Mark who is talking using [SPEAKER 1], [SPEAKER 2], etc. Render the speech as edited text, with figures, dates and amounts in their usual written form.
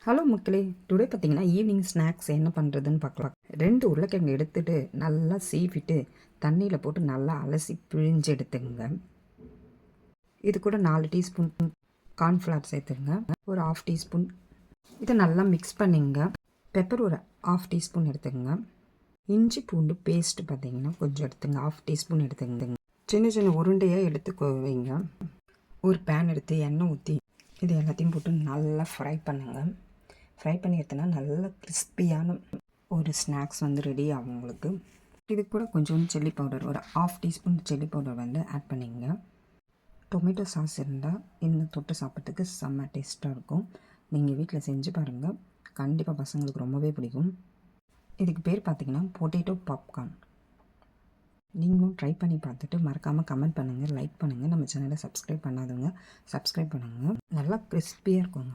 [SPEAKER 1] Hello மக்களே, today பார்த்தீங்கன்னா evening snacks என்ன பண்ணுறதுன்னு பார்க்கலாம். 2 உருளைக்கிழங்கு எடுத்துட்டு நல்லா சீவிட்டு தண்ணியில் போட்டு நல்லா அலசி பிழிஞ்சு எடுத்துங்க. இது கூட 4 டீஸ்பூன் கார்ன்ஃப்ளவர் சேர்த்துங்க. ஒரு 1/2 டீஸ்பூன் இதை நல்லா மிக்ஸ் பண்ணிங்க. பெப்பர் ஒரு 1/2 டீஸ்பூன் எடுத்துங்க. இஞ்சி பூண்டு பேஸ்ட்டு பார்த்தீங்கன்னா கொஞ்சம் எடுத்துங்க, 1/2 டீஸ்பூன் எடுத்துங்க. சின்ன சின்ன உருண்டையாக எடுத்து வைங்க. ஒரு பேன் எடுத்து எண்ணெய் ஊற்றி இது எல்லாத்தையும் போட்டு நல்லா ஃப்ரை பண்ணுங்கள். ஃப்ரை பண்ணி எடுத்தோன்னா நல்ல கிறிஸ்பியான ஒரு ஸ்நாக்ஸ் ரெடி ஆகும் உங்களுக்கு. இது கூட கொஞ்சம் சில்லி பவுடர் ஒரு 1/2 டீஸ்பூன் சில்லி பவுடர் ஆட் பண்ணிங்க. டொமேட்டோ சாஸ் இருந்தால் இன்னும் தொட்டு சாப்பிட்றதுக்கு செம்ம டேஸ்ட்டாக இருக்கும். நீங்கள் வீட்டில் செஞ்சு பாருங்கள், கண்டிப்பாக பசங்களுக்கு ரொம்பவே பிடிக்கும். இதுக்கு பேர் பார்த்திங்கன்னா பொட்டேட்டோ பாப்கார்ன். நீங்களும் ட்ரை பண்ணி பார்த்துட்டு மறக்காமல் கமெண்ட் பண்ணுங்கள், லைக் பண்ணுங்கள். நம்ம சேனலை சப்ஸ்கிரைப் பண்ணாதவங்க சப்ஸ்கிரைப் பண்ணுங்கள். நல்லா கிறிஸ்பியாக இருக்குங்க.